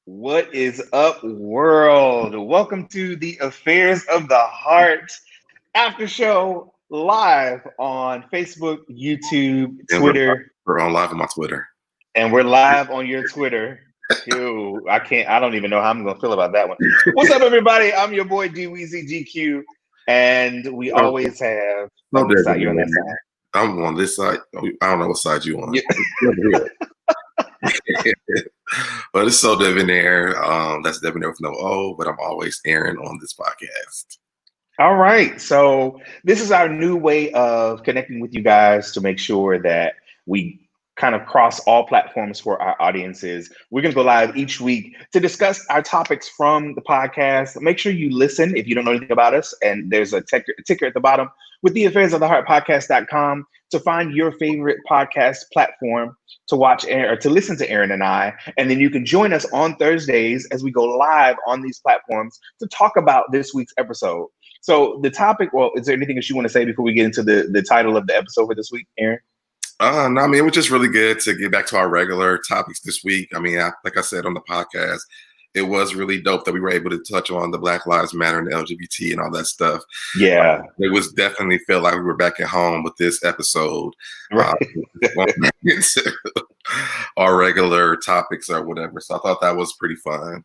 What is up, world? Welcome to the Affairs of the Heart after show live on Facebook, YouTube, And Twitter, we're on live on my Twitter. and we're live on your Twitter. Ew, I don't even know how I'm gonna feel about that one. What's up, everybody? I'm your boy DWeezy GQ, and we always have No, this side. You're on that side. I'm on this side. I don't know what side you on. Yeah. But it's so debonair. That's debonair with no O, but I'm always Aaron on this podcast. All right. So this is our new way of connecting with you guys to make sure that we kind of cross all platforms for our audiences. We're going to go live each week to discuss our topics from the podcast. Make sure you listen if you don't know anything about us. And there's a ticker at the bottom with the Affairs of the Heart podcast.com to find your favorite podcast platform to watch or to listen to Aaron and I. And then you can join us on Thursdays as we go live on these platforms to talk about this week's episode. So the topic, well, is there anything that you want to say before we get into the title of the episode for this week, Aaron? No, I mean, it was just really good to get back to our regular topics this week. I mean, like I said on the podcast, it was really dope that we were able to touch on the Black Lives Matter and the LGBT and all that stuff. Yeah. It was definitely felt like we were back at home with this episode. Right. Our regular topics or whatever. So I thought that was pretty fun.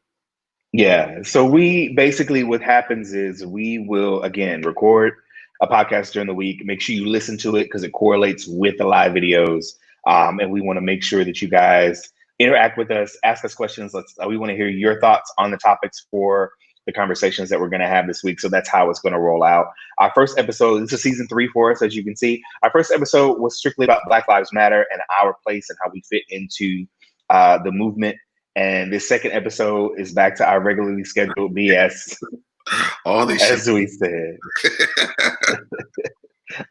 Yeah. So we basically, what happens is we will, again, record a podcast during the week. Make sure you listen to it because it correlates with the live videos. And we want to make sure that you guys interact with us, ask us questions. We want to hear your thoughts on the topics for the conversations that we're going to have this week. So that's how it's going to roll out. Our first episode, this is season 3 for us, as you can see. Our first episode was strictly about Black Lives Matter and our place and how we fit into the movement. And this second episode is back to our regularly scheduled BS. All these as we said.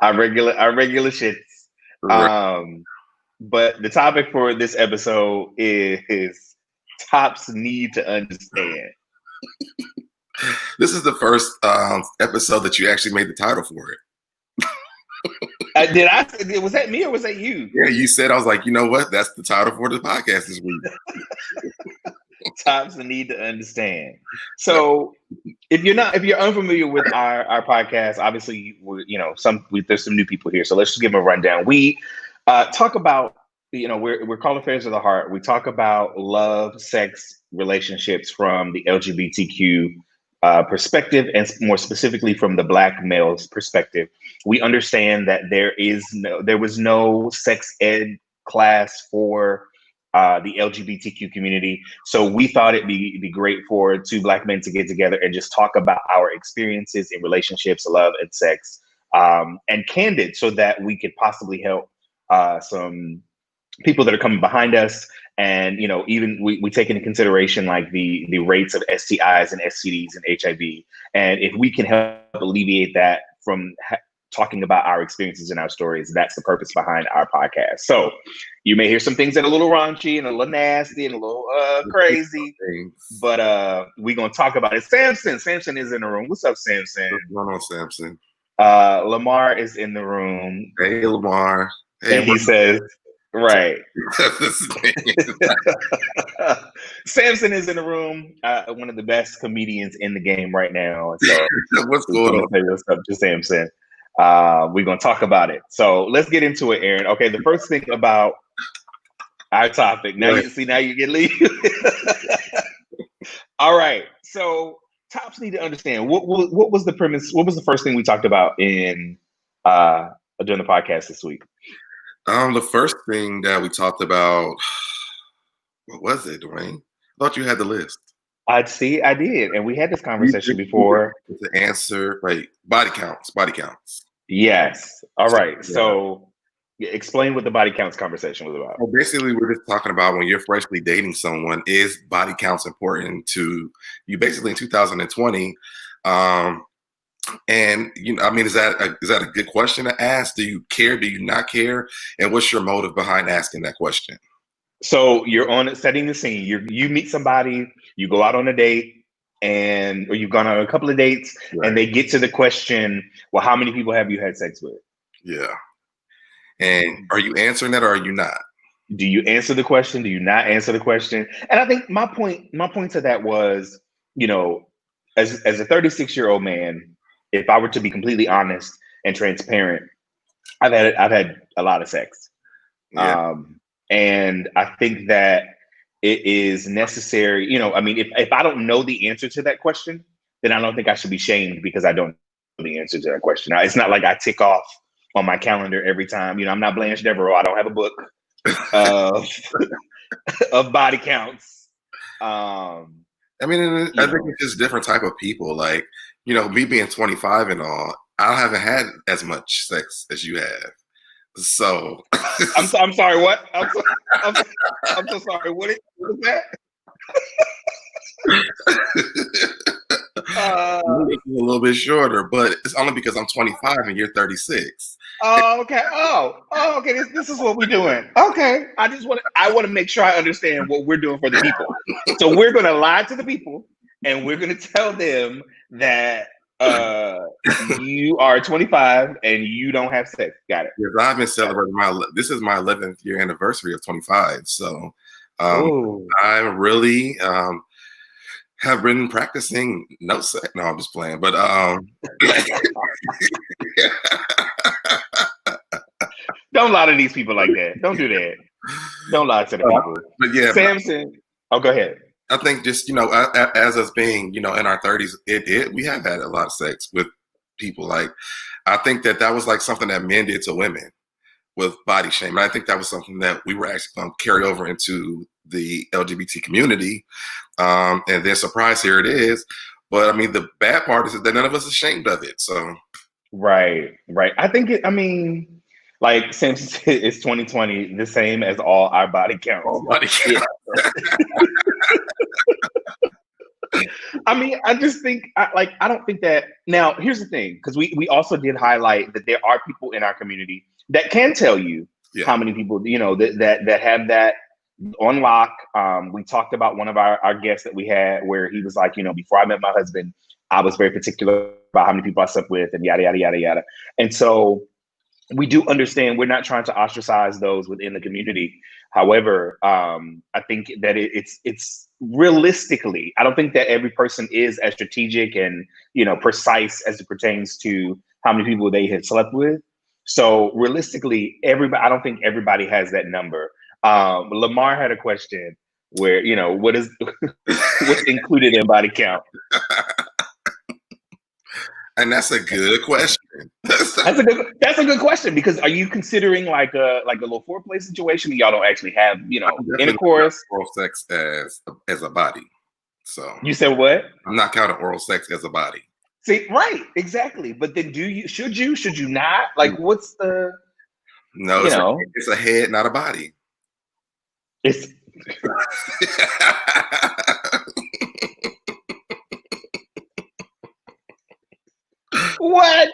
our regular shits. Right. But the topic for this episode is tops need to understand. This is the first episode that you actually made the title for it. Was that me or was that you? Yeah, you said, I was like, you know what? That's the title for the podcast this week. Tops need to understand. So if you're unfamiliar with our podcast, obviously there's some new people here. So let's just give them a rundown. We talk about, we're called Affairs of the Heart. We talk about love, sex, relationships from the LGBTQ perspective, and more specifically from the Black male's perspective. We understand that there was no sex ed class for the LGBTQ community. So we thought it'd be great for 2 Black men to get together and just talk about our experiences in relationships, love, and sex, and candid, so that we could possibly help some people that are coming behind us. And, even we take into consideration like the rates of STIs and STDs and HIV. And if we can help alleviate that from talking about our experiences and our stories, that's the purpose behind our podcast. So you may hear some things that are a little raunchy and a little nasty and a little crazy, but we're going to talk about it. Samson is in the room. What's up, Samson? What's going on, Samson? Lamar is in the room. Hey, Lamar. Hey, and he says, right. Samson is in the room, one of the best comedians in the game right now. So what's going on? Say what's up to Samson. We're going to talk about it. So let's get into it, Aaron. Okay, the first thing about our topic. Now you get leave. All right. So tops need to understand what was the premise. What was the first thing we talked about in during the podcast this week? The first thing that we talked about, what was it, Dwayne? I thought you had the list. I did. And we had this conversation before. The answer, right? Body counts. Yes. All right. Yeah. So explain what the body counts conversation was about. Well, basically, we're just talking about when you're freshly dating someone, is body counts important to you basically in 2020? And is that a good question to ask? Do you care? Do you not care? And what's your motive behind asking that question? So you're setting the scene. You meet somebody, you go out on a date, or you've gone on a couple of dates, right, and they get to the question, well, how many people have you had sex with? Yeah. And are you answering that or are you not? Do you answer the question? Do you not answer the question? And I think my point to that was, as a 36-year-old man, if I were to be completely honest and transparent, I've had a lot of sex. Yeah. And I think that it is necessary, I mean, if I don't know the answer to that question, then I don't think I should be shamed because I don't know the answer to that question. Now, it's not like I tick off on my calendar every time. I'm not Blanche Devereaux. I don't have a book of of body counts. I mean, I think it's just different type of people. Like, me being 25 and all, I haven't had as much sex as you have. So I'm sorry. What? I'm so sorry. What is that? A little bit shorter, but it's only because I'm 25 and you're 36. Oh, okay. Okay. This is what we're doing. Okay. I want to make sure I understand what we're doing for the people. So we're going to lie to the people, and we're going to tell them that you are 25 and you don't have sex. Got it. Yes, I've been celebrating this is my 11th year anniversary of 25. So I really have been practicing no sex. No, I'm just playing. But don't lie to these people like that. Don't do that. Don't lie to the people. But yeah, Samson. Oh, go ahead. I think just, as us being, in our 30s, we have had a lot of sex with people. Like, I think that was like something that men did to women with body shame. And I think that was something that we were actually going to carry over into the LGBT community. And then surprise, here it is. But I mean, the bad part is that none of us are ashamed of it. So. Right. I think like Samson said, it's 2020, the same as all our body counts. All body counts. I mean, I just think I don't think that. Now, here's the thing, because we also did highlight that there are people in our community that can tell you how many people that have that on lock. We talked about one of our guests that we had where he was like, before I met my husband, I was very particular about how many people I slept with and yada yada yada yada. And so we do understand we're not trying to ostracize those within the community. However, I think that it's realistically, I don't think that every person is as strategic and precise as it pertains to how many people they have slept with. So realistically, I don't think everybody has that number. Lamar had a question where what is what's included in body count. And that's a good question. That's a good question, because are you considering like a little foreplay situation? Y'all don't actually have intercourse, oral sex as a body. So you said what? I'm not counting oral sex as a body. See, right, exactly. But then should you not? Like, what's the? No, it's a head, not a body. It's. What?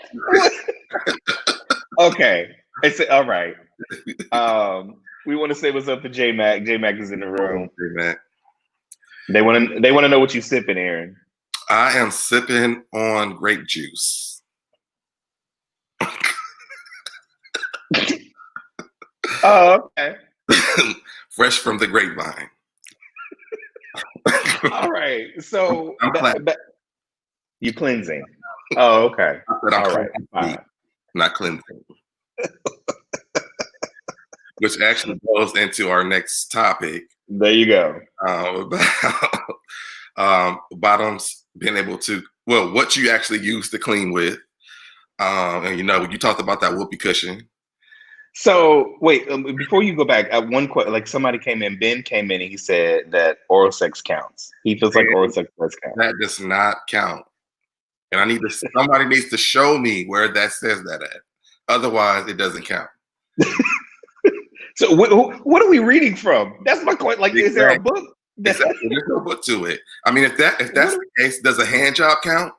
Okay. It's all right. We want to say what's up to J Mac. J Mac is in the room. J-Mac. They want to know what you sipping, Aaron. I am sipping on grape juice. Oh, okay. Fresh from the grapevine. All right. So you cleansing. Oh, okay. All right. Not cleansing. Which actually goes into our next topic. There you go. About bottoms being able to, what you actually use to clean with. And you talked about that whoopee cushion. So wait, before you go back, at one question, like somebody came in, Ben came in, and he said that oral sex counts. He feels like oral sex does count. That does not count. And somebody needs to show me where that says that at. Otherwise, it doesn't count. So what are we reading from? That's my question. Like, exactly. Is there a book? Exactly. There's no book to it. I mean, if that's the case, does a hand job count?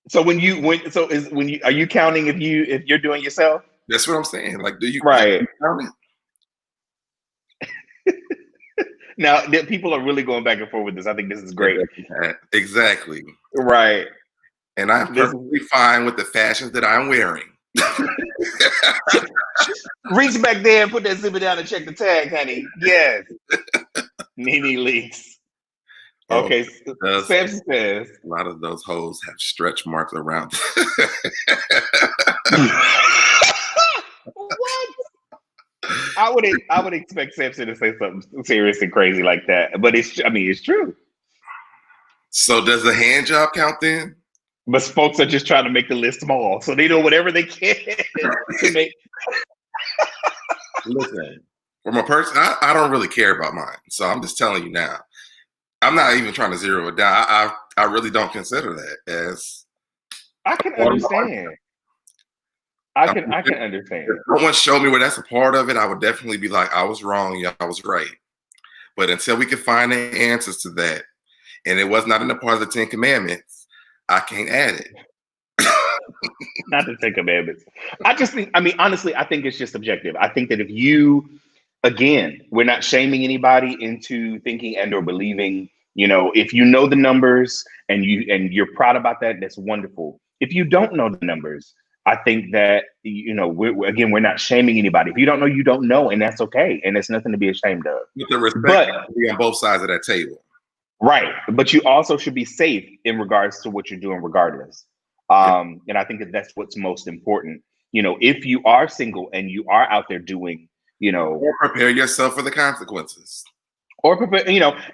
So are you counting if you're doing yourself? That's what I'm saying. Like, do you count it? Now, people are really going back and forth with this. I think this is great. Exactly. Right. And I'm perfectly fine with the fashions that I'm wearing. Reach back there and put that zipper down and check the tag, honey. Yes. Nene Leakes. Okay, Samson says a lot of those hoes have stretch marks around. What? I would expect Samson to say something serious and crazy like that, but it's true. So does the hand job count then? But folks are just trying to make the list small, so they do whatever they can to make. Listen, from a person, I don't really care about mine, so I'm just telling you now. I'm not even trying to zero it down. I really don't consider that as. I can understand. I can understand. If someone showed me where that's a part of it, I would definitely be like, I was wrong, yeah, I was right. But until we can find the answers to that, and it was not in the part of the 10 Commandments, I can't add it. Not the 10 Commandments. I just think, honestly, I think it's just objective. I think that if you, again, we're not shaming anybody into thinking and or believing, if you know the numbers and you're proud about that, that's wonderful. If you don't know the numbers, I think that, we're not shaming anybody. If you don't know, you don't know, and that's okay. And it's nothing to be ashamed of. With the respect on both sides of that table. Right. But you also should be safe in regards to what you're doing regardless. And I think that's what's most important. If you are single and you are out there doing, or prepare yourself for the consequences. Or prepare,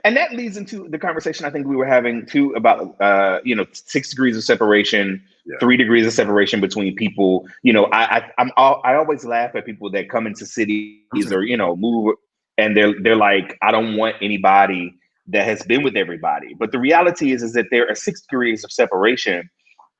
and that leads into the conversation I think we were having too about, 6 degrees of separation, 3 degrees of separation between people. I always laugh at people that come into cities or, move and they're like, I don't want anybody that has been with everybody. But the reality is that there are 6 degrees of separation,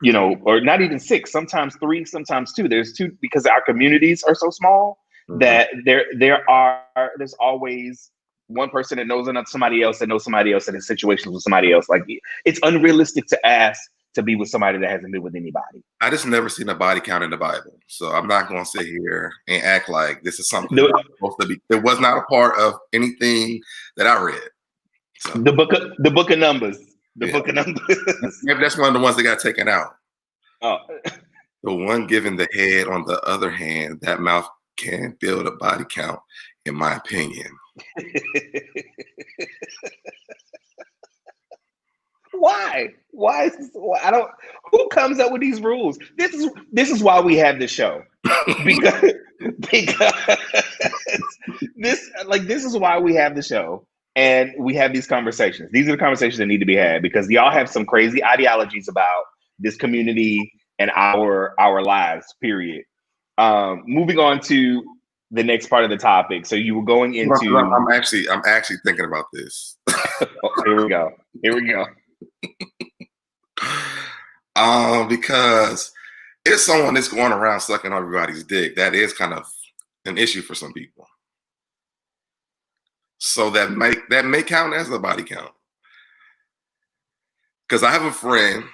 or not even 6, sometimes 3, sometimes 2. There's 2 because our communities are so small that there's always one person that knows somebody else that knows somebody else that is situations with somebody else. Like, it's unrealistic to ask to be with somebody that hasn't been with anybody. I just never seen a body count in the Bible, so I'm not going to sit here and act like this is something that's supposed to be. It was not a part of anything that I read. So. The book of Numbers. Book of Numbers. Maybe that's one of the ones that got taken out. Oh. The one given the head, on the other hand, that mouth can build a body count, in my opinion. Why is this, who comes up with these rules? This is why we have this show. because this is why we have the show and we have these conversations. These are the conversations that need to be had because y'all have some crazy ideologies about this community and our lives, period. Moving on to the next part of the topic. So you were going into. I'm actually thinking about this. Here we go. Because if someone is going around sucking everybody's dick, that is kind of an issue for some people. So that may count as a body count. Because I have a friend.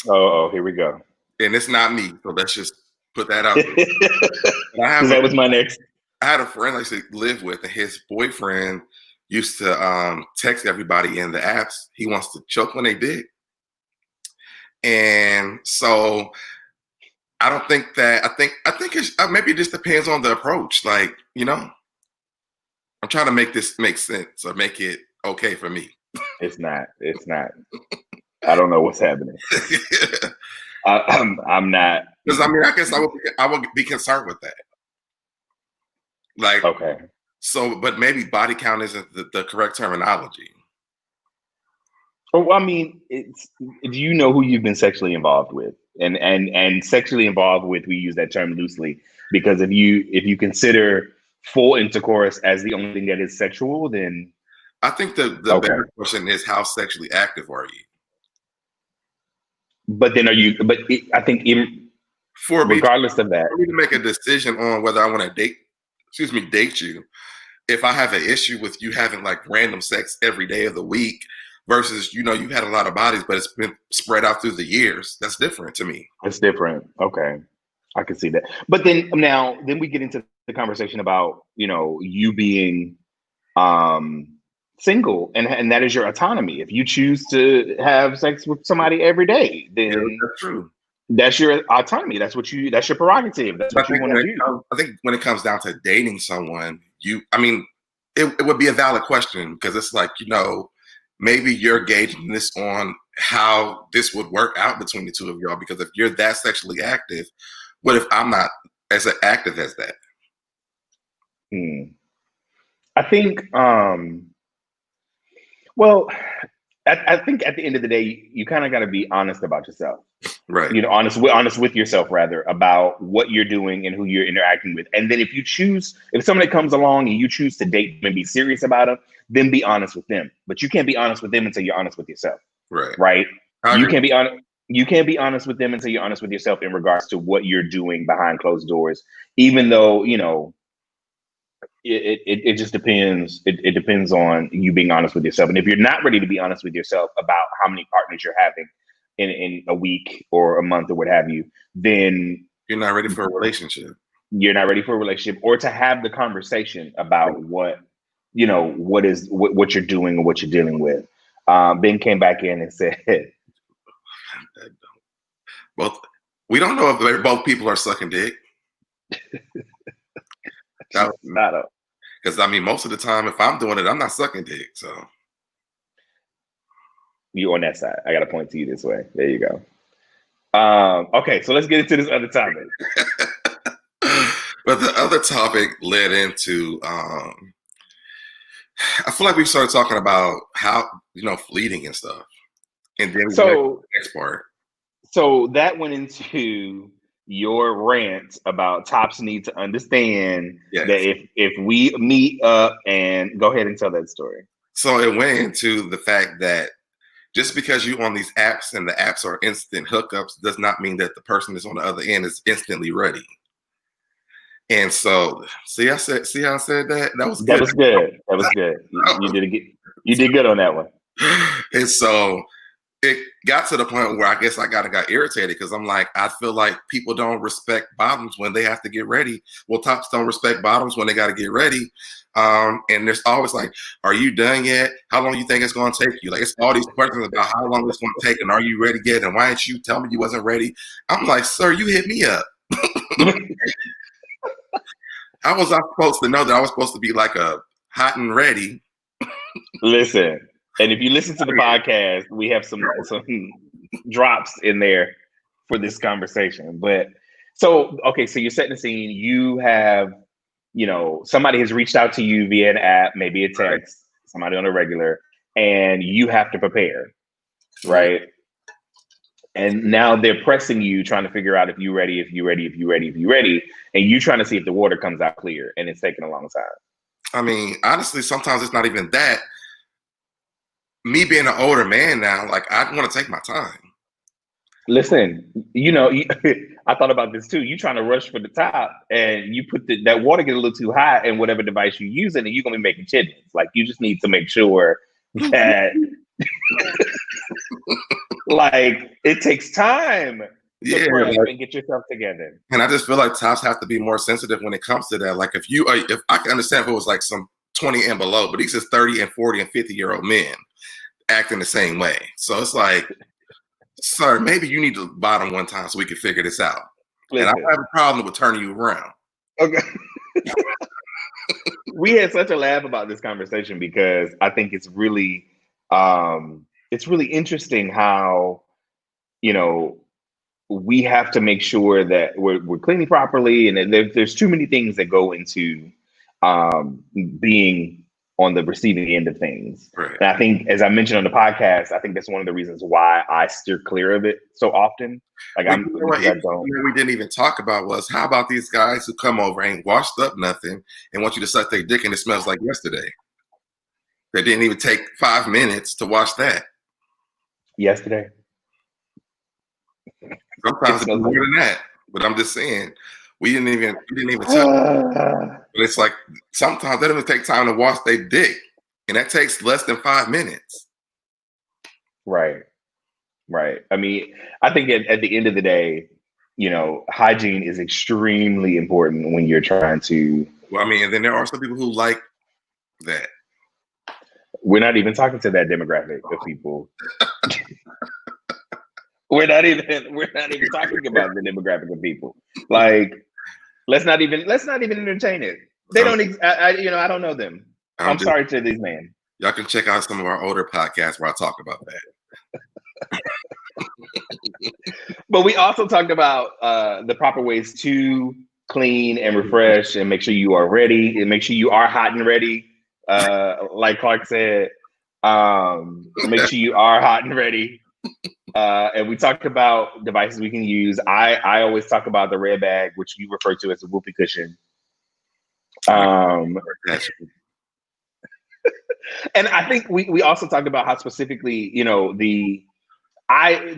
Oh, here we go. And it's not me, so let's just put that out there. That was my next. I had a friend I used to live with, and his boyfriend used to text everybody in the apps. He wants to choke when they dick. And so I don't think that. I think it's, maybe it just depends on the approach. Like, I'm trying to make this make sense or make it okay for me. It's not. I don't know what's happening. I'm not. Because I guess I would be concerned with that. Like, okay. So, but maybe body count isn't the correct terminology. Well, it's, do you know who you've been sexually involved with? And sexually involved with, we use that term loosely because if you consider full intercourse as the only thing that is sexual, then I think the better question is, how sexually active are you? But then I think regardless of that, for me to make a decision on whether I want to date you, if I have an issue with you having like random sex every day of the week versus, you've had a lot of bodies, but it's been spread out through the years, that's different to me. It's different. Okay. I can see that. But then we get into the conversation about, you being single and that is your autonomy. If you choose to have sex with somebody every day, then that's true. That's your autonomy. That's your prerogative. That's what you want to do. I think when it comes down to dating someone, it would be a valid question because it's like, maybe you're gauging this on how this would work out between the two of y'all. Because if you're that sexually active, what if I'm not as active as that? I think, well, I think at the end of the day, you kind of got to be honest about yourself. Right. Honest with yourself, rather, about what you're doing and who you're interacting with. And then if somebody comes along and you choose to date them and be serious about them, then be honest with them. But you can't be honest with them until you're honest with yourself. Right. You can't be honest with them until you're honest with yourself in regards to what you're doing behind closed doors, even though, it just depends. It depends on you being honest with yourself. And if you're not ready to be honest with yourself about how many partners you're having in a week or a month or what have you, then you're not ready for a relationship. You're not ready for a relationship, or to have the conversation about what you're doing and what you're dealing with. Ben came back in and said, well, we don't know if both people are sucking dick. Because most of the time, if I'm doing it, I'm not sucking dick. So you on that side. I got to point to you this way. There you go. Okay, so let's get into this other topic. But the other topic led into, I feel like we started talking about how, fleeting and stuff. And then the next part. So that went into your rant about tops need to understand that if we meet up, and go ahead and tell that story. So it went into the fact that just because you on these apps and the apps are instant hookups does not mean that the person that's on the other end is instantly ready. And so, see how I said that? That was good. That was good. You did good on that one. And so it got to the point where I guess I got irritated because I'm like, I feel like people don't respect bottoms when they have to get ready. Well, tops don't respect bottoms when they got to get ready. And there's always like, are you done yet? How long do you think it's going to take you? Like, it's all these questions about how long it's going to take and are you ready yet? And why didn't you tell me you wasn't ready? I'm like, sir, you hit me up. How was I supposed to know that I was supposed to be like a hot and ready? Listen, and if you listen to the podcast, we have some drops in there for this conversation. But so you're setting the scene. You have, somebody has reached out to you via an app, maybe a text, somebody on a regular, and you have to prepare, right? And now they're pressing you, trying to figure out if you're ready, and you trying to see if the water comes out clear, and it's taking a long time. Honestly, sometimes it's not even that. Me being an older man now, like, I want to take my time. Listen, I thought about this too. You trying to rush for the top, and you put that water get a little too hot in whatever device you're using, and you're gonna be making chitlins. Like, you just need to make sure that, like, it takes time. And get yourself together. And I just feel like tops have to be more sensitive when it comes to that. Like, if I can understand if it was like some 20 and below, but these is 30 and 40 and 50-year-old men acting the same way. So it's like, sir, maybe you need to bottom one time so we can figure this out. Listen, and I have a problem with turning you around. Okay. We had such a laugh about this conversation because I think it's really interesting how, we have to make sure that we're cleaning properly, and there's too many things that go into being on the receiving end of things. Right. And I think, as I mentioned on the podcast, I think that's one of the reasons why I steer clear of it so often. Like, we didn't even talk about was, how about these guys who come over, ain't washed up nothing, and want you to suck their dick and it smells like yesterday? They didn't even take 5 minutes to wash that. Yesterday. Sometimes it's more than that, but I'm just saying we didn't even touch. But it's like sometimes they don't even take time to wash their dick, and that takes less than 5 minutes. Right. I think at the end of the day, hygiene is extremely important when you're trying to. Well, and then there are some people who like that. We're not even talking to that demographic of people. We're not even talking about the demographic of people. Like, let's not even entertain it. They don't. I don't know them. I'm sorry to these men. Y'all can check out some of our older podcasts where I talk about that. But we also talked about the proper ways to clean and refresh and make sure you are ready and make sure you are hot and ready. Like Clark said, make sure you are hot and ready. And we talked about devices we can use. I always talk about the red bag, which you refer to as a whoopee cushion. And I think we also talked about how specifically, the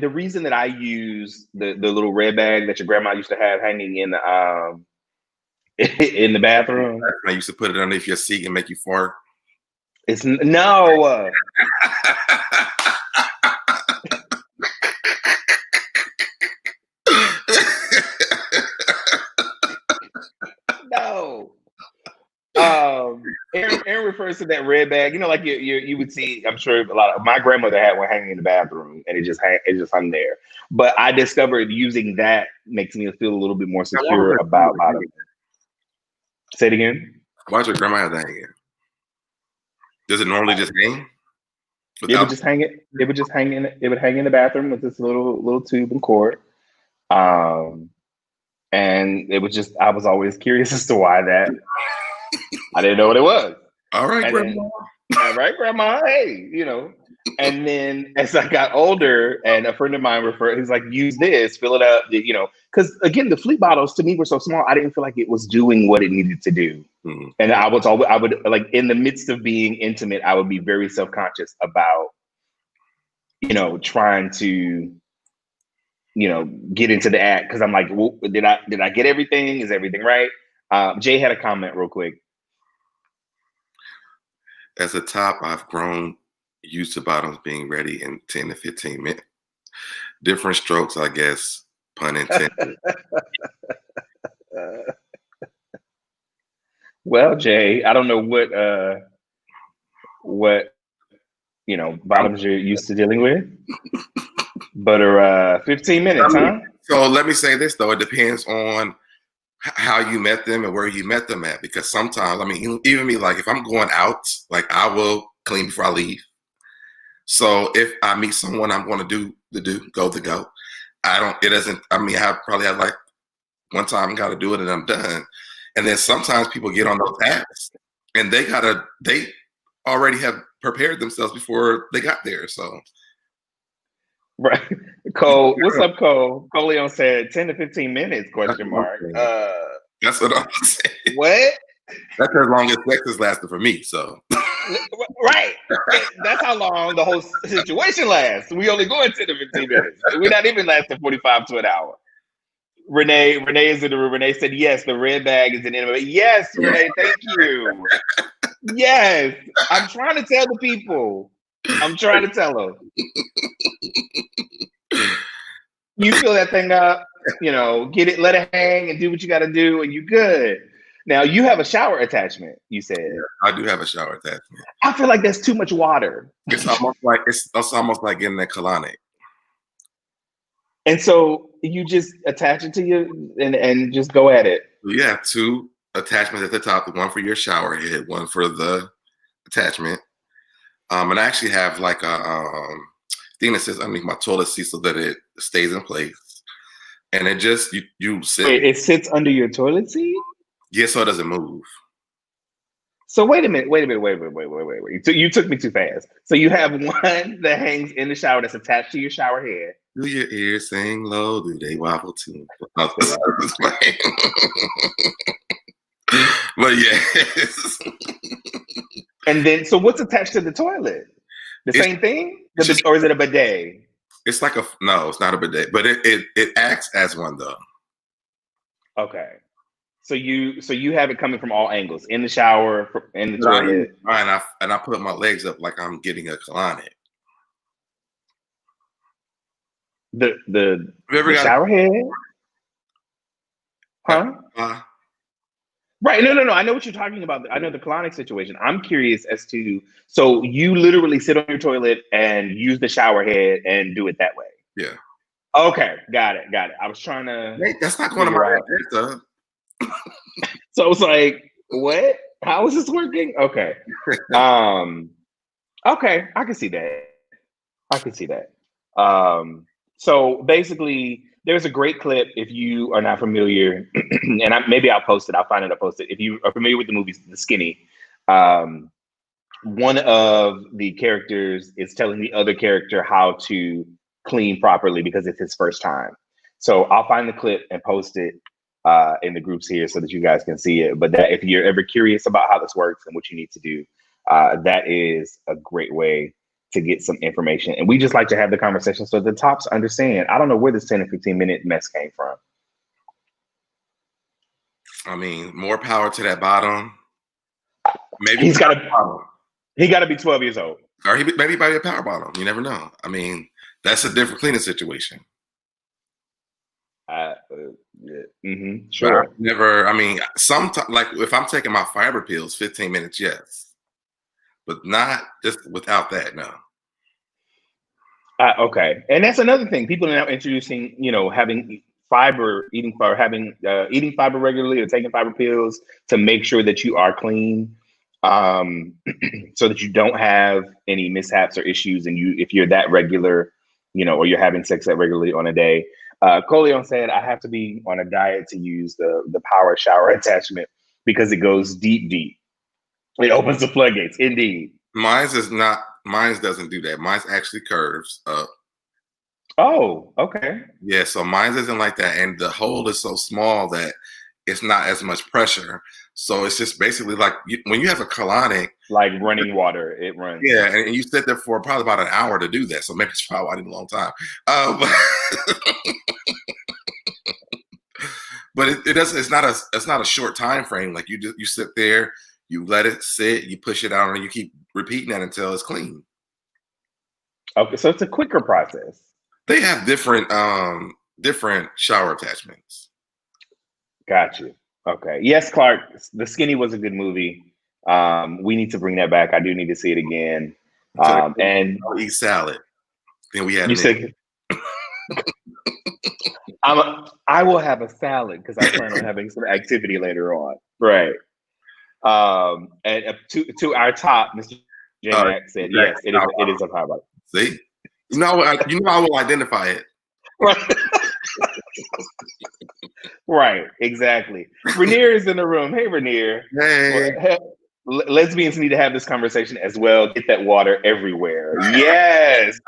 reason that I use the little red bag that your grandma used to have hanging in the in the bathroom. I used to put it underneath your seat and make you fart. It's no. No. Aaron refers to that red bag. Like you would see. I'm sure a lot of my grandmother had one hanging in the bathroom, and it just hung there. But I discovered using that makes me feel a little bit more secure about bottom. Say it again. Why does your grandma have that hanging? Does it normally just hang? It would just hang it. It would just hang in. It would hang in the bathroom with this little tube and cord. And it was just. I was always curious as to why that. I didn't know what it was. All right, Grandma. All right, Grandma. Hey, And then as I got older, and a friend of mine he's like, use this, fill it up, because again, the Fleet bottles to me were so small, I didn't feel like it was doing what it needed to do. Mm-hmm. And I would like in the midst of being intimate, I would be very self-conscious about, trying to, get into the act because I'm like, well, did I get everything? Is everything right? Jay had a comment real quick. As a top, I've grown used to bottoms being ready in 10 to 15 minutes. Different strokes, I guess, pun intended. Well, Jay, I don't know what bottoms you're used to dealing with, but 15 minutes, huh? So let me say this though, it depends on how you met them and where you met them at, because sometimes, even me, like if I'm going out, like I will clean before I leave. So if I meet someone, I'm going to go the go. I probably have like one time got to do it and I'm done. And then sometimes people get on those apps and they already have prepared themselves before they got there. So. Right. Cole, what's up, Cole? Coleon said 10 to 15 minutes, question mark. That's what I'm saying. What? That's as long as sex has lasted for me, so. Right. That's how long the whole situation lasts. We only go in 10 to 15 minutes. We're not even lasting 45 to an hour. Renee is in the room. Renee said, yes, the red bag is an enemy. Yes, Renee, thank you. Yes. I'm trying to tell the people. I'm trying to tell them. You fill that thing up, get it, let it hang and do what you got to do and you good. Now you have a shower attachment, you said. Yeah, I do have a shower attachment. I feel like that's too much water. It's almost like getting a colonic. And so you just attach it to you and just go at it. You have two attachments at the top, one for your shower head, one for the attachment. And I actually have like a thing that sits underneath my toilet seat so that it stays in place. And it just, you sit. Wait, it sits under your toilet seat? Yeah, so it doesn't move. So wait a minute. So you took me too fast. So you have one that hangs in the shower that's attached to your shower head. Do your ears sing low? Do they wobble too? But yes. And then, so what's attached to the toilet? The same thing? Or is it a bidet? It's like no, it's not a bidet, but it acts as one though. Okay. So you have it coming from all angles, in the shower, in the toilet. And I put my legs up like I'm getting a colonic. The shower head? Huh? Right. No. I know what you're talking about. I know the colonic situation. I'm curious as to, so you literally sit on your toilet and use the shower head and do it that way. Yeah. Okay, got it. I was trying to Wait, that's not going to figure my out. agenda. So I was like, what? How is this working? Okay. Um, okay, I can see that. I can see that. So basically, there's a great clip if you are not familiar, and maybe I'll post it. I'll find it. I'll post it. If you are familiar with the movie The Skinny, um, one of the characters is telling the other character how to clean properly because it's his first time. So I'll find the clip and post it in the groups here so that you guys can see it. But that if you're ever curious about how this works and what you need to do, that is a great way to get some information. And we just like to have the conversation so the tops understand. I don't know where this 10 and 15 minute mess came from. I mean, more power to that bottom. Maybe He got to be 12 years old. Or maybe by a power bottom. You never know. I mean, that's a different cleaning situation. Sure. Never. I mean, sometimes, like if I'm taking my fiber pills, 15 minutes, yes, but not just without that. No. Okay, and that's another thing. People are now introducing, having fiber, eating fiber regularly, or taking fiber pills to make sure that you are clean, so that you don't have any mishaps or issues. And if you're that regular, or you're having sex that regularly on a day. Coleon said, "I have to be on a diet to use the power shower attachment because it goes deep. It opens the floodgates." Indeed. Mine's is not. Mine's doesn't do that. Mine's actually curves up. Oh, okay. Yeah, so mine's isn't like that, and the hole is so small that it's not as much pressure. So it's just basically like when you have a colonic, like running water, it runs. Yeah, and you sit there for probably about an hour to do that. So maybe it's probably why I did a long time. But it doesn't. It's not a short time frame. Like you sit there, you let it sit, you push it out, and you keep repeating that until it's clean. Okay, so it's a quicker process. They have different shower attachments. Got you. Okay. Yes, Clark. The Skinny was a good movie. We need to bring that back. I do need to see it again. And I'll eat salad. Then we had. You said. I will have a salad because I plan on having some activity later on. Right. And to our top, Mr. J Mac said, yes, it is a power. See, I will identify it. Right. Right. Exactly. Rainier is in the room. Hey, Rainier. Hey. Lesbians need to have this conversation as well. Get that water everywhere. Yes.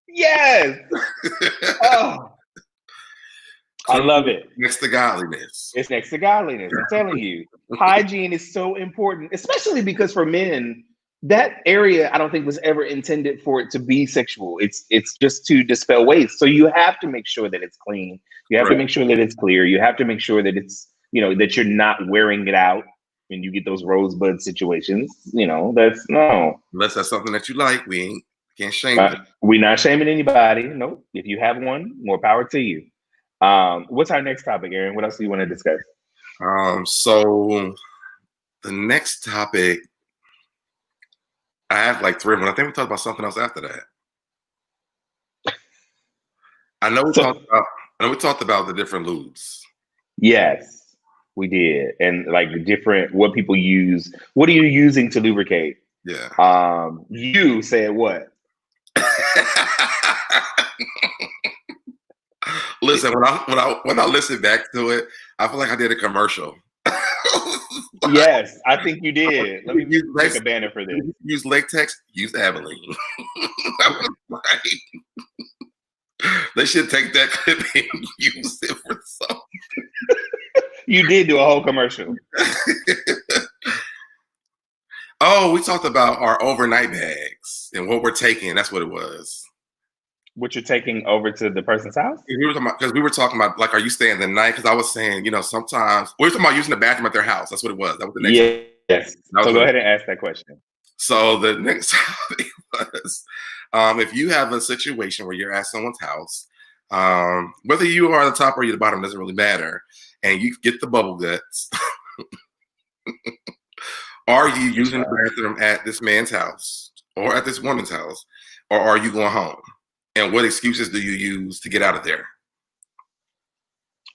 Yes. Oh, I love it. Next to godliness. It's next to godliness. I'm telling you, hygiene is so important, especially because for men, that area I don't think was ever intended for it to be sexual. It's just to dispel waste. So you have to make sure that it's clean. You have to make sure that it's clear. You have to make sure that it's, that you're not wearing it out when you get those rosebud situations. That's no. Unless that's something that you like, we can't shame you. We're not shaming anybody. Nope. If you have one, more power to you. What's our next topic, Aaron? What else do you want to discuss? So the next topic, I have like 3 of them. I think we talked about something else after that. I know we talked about the different lubes. Yes, we did. And like what people use. What are you using to lubricate? Yeah. You said what? Listen, when I listen back to it, I feel like I did a commercial. Yes, I think you did. Let me make a banner for this. Use latex, use Abilene. They should take that clip and use it for something. You did do a whole commercial. Oh, we talked about our overnight bags and what we're taking. That's what it was. What you're taking over to the person's house? Because we were talking about like, are you staying the night? Because I was saying, sometimes we were talking about using the bathroom at their house. That's what it was. That was the next. Yes. So go ahead and ask that question. So the next topic was, if you have a situation where you're at someone's house, whether you are the top or you're the bottom doesn't really matter, and you get the bubble guts. Are you using the bathroom at this man's house or at this woman's house, or are you going home? And what excuses do you use to get out of there?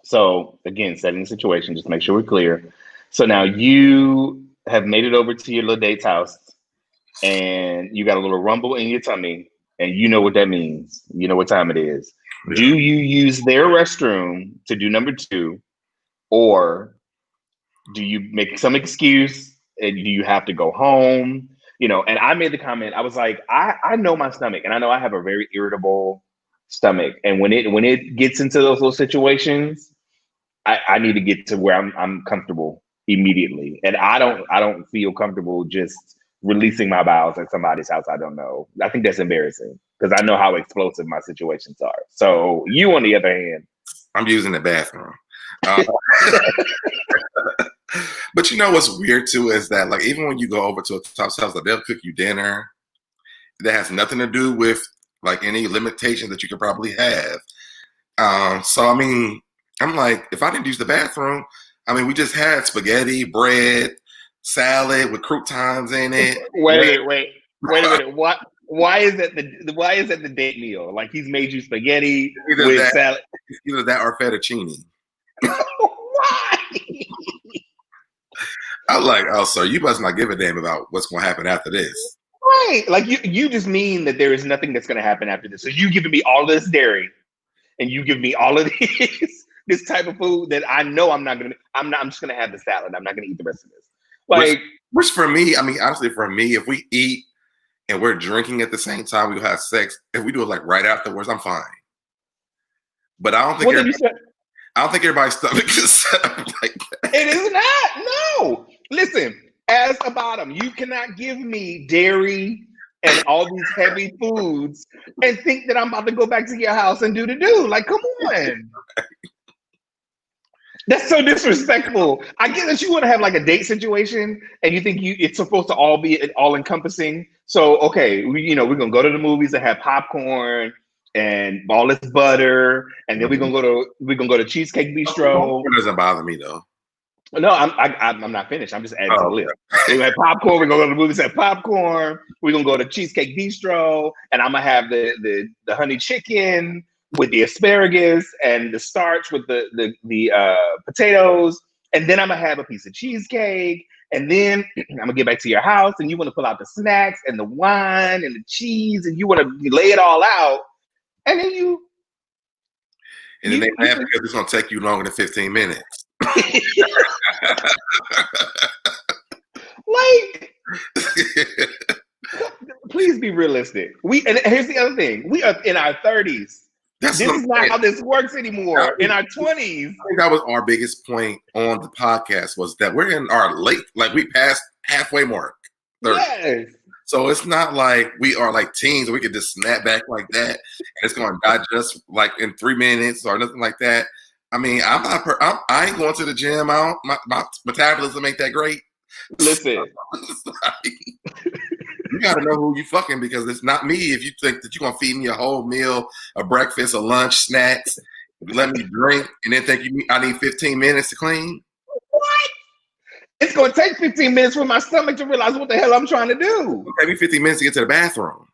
So again, setting the situation, just make sure we're clear. So now you have made it over to your little date's house, and you got a little rumble in your tummy, and you know what that means. You know what time it is. Yeah. Do you use their restroom to do number two, or do you make some excuse and do you have to go home? You know, and I made the comment, I was like, I know my stomach, and I know I have a very irritable stomach. And when it gets into those little situations, I need to get to where I'm comfortable immediately. And I don't feel comfortable just releasing my bowels at somebody's house I don't know. I think that's embarrassing because I know how explosive my situations are. So you, on the other hand, I'm using the bathroom. But you know what's weird too is that, like, even when you go over to a top's house, like, they'll cook you dinner that has nothing to do with like any limitations that you could probably have. So I mean, I'm like, if I didn't use the bathroom, I mean, we just had spaghetti, bread, salad with croutons in it. Wait a minute. What? Why is that the date meal? Like, he's made you spaghetti with salad. Either that or fettuccine. Why? I'm like, oh, sir, you must not give a damn about what's going to happen after this. Right. Like, you just mean that there is nothing that's going to happen after this. So you giving me all this dairy, and you give me all of this type of food that I know I'm just going to have the salad. I'm not going to eat the rest of this. Like, which for me, I mean, honestly, for me, if we eat and we're drinking at the same time, we have sex. If we do it like right afterwards, I'm fine. But I don't think everybody's stomach is set up like that. It is not. No. Listen, as a bottom, you cannot give me dairy and all these heavy foods and think that I'm about to go back to your house and do the do. Like, come on. That's so disrespectful. I get that you want to have like a date situation and you think it's supposed to all be all encompassing. So, okay, we're going to go to the movies and have popcorn and all this butter, and then we're gonna go to Cheesecake Bistro. It doesn't bother me though. No, I'm not finished. I'm just adding to the list. We're gonna have popcorn. We're gonna go to the movies, have popcorn. We're gonna go to Cheesecake Bistro, and I'm gonna have the honey chicken with the asparagus and the starch with the potatoes, and then I'm gonna have a piece of cheesecake, and then I'm gonna get back to your house, and you want to pull out the snacks and the wine and the cheese, and you want to lay it all out. And then they laugh because it's gonna take you longer than 15 minutes. Like, please be realistic. And here's the other thing: we are in our 30s. This is not how this works anymore. In our 20s, I think that was our biggest point on the podcast, was that we're in our late, like we passed halfway mark. 30. Yes. So it's not like we are like teens. We could just snap back like that, and it's going to digest like in 3 minutes or nothing like that. I mean, I ain't going to the gym. My metabolism ain't that great. Listen, you got to know who you fucking, because it's not me. If you think that you're gonna feed me a whole meal, a breakfast, a lunch, snacks, let me drink, and then think I need 15 minutes to clean. What? It's going to take 15 minutes for my stomach to realize what the hell I'm trying to do. It'll take me 15 minutes to get to the bathroom.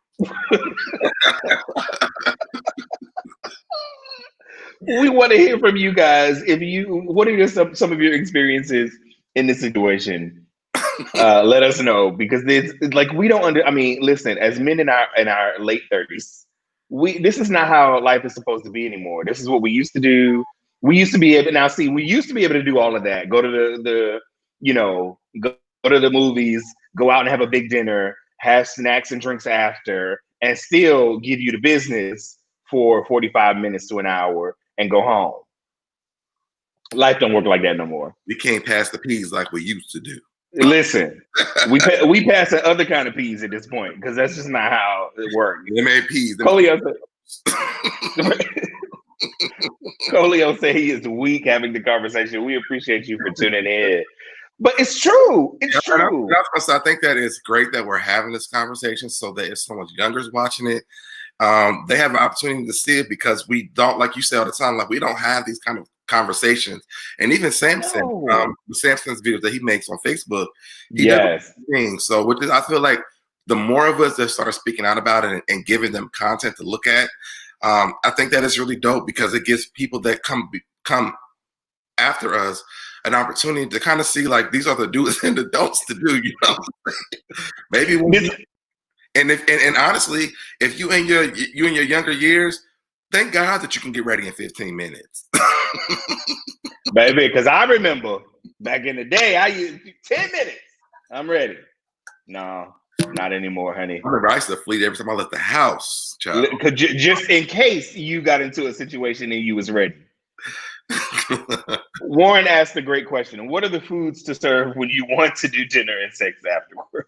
We want to hear from you guys. What are some of your experiences in this situation? Let us know, because it's like we don't I mean, listen, as men in our late 30s, this is not how life is supposed to be anymore. This is what we used to do. We used to be able to do all of that. Go to go to the movies, go out and have a big dinner, have snacks and drinks after, and still give you the business for 45 minutes to an hour and go home. Life don't work like that no more. We can't pass the peas like we used to do. Listen, we pass the other kind of peas at this point, because that's just not how it works. They made peas. Colio said he is weak having the conversation. We appreciate you for tuning in. But it's true. It's true. I think that it's great that we're having this conversation, so that if someone younger is watching it, they have an opportunity to see it, because we don't, like you say all the time, like we don't have these kind of conversations. And even Samson, Samson's videos that he makes on Facebook, he does things. So I feel like the more of us that start speaking out about it and giving them content to look at, I think that is really dope because it gives people that come after us an opportunity to kind of see like these are the do's and the don'ts to do. You know, maybe and honestly, if you in your younger years, thank God that you can get ready in 15 minutes. Baby, because I remember back in the day, I used 10 minutes. I'm ready. No, not anymore, honey. I remember I used to flee every time I left the house, child. Just in case you got into a situation and you was ready. Warren asked a great question. What are the foods to serve when you want to do dinner and sex afterwards?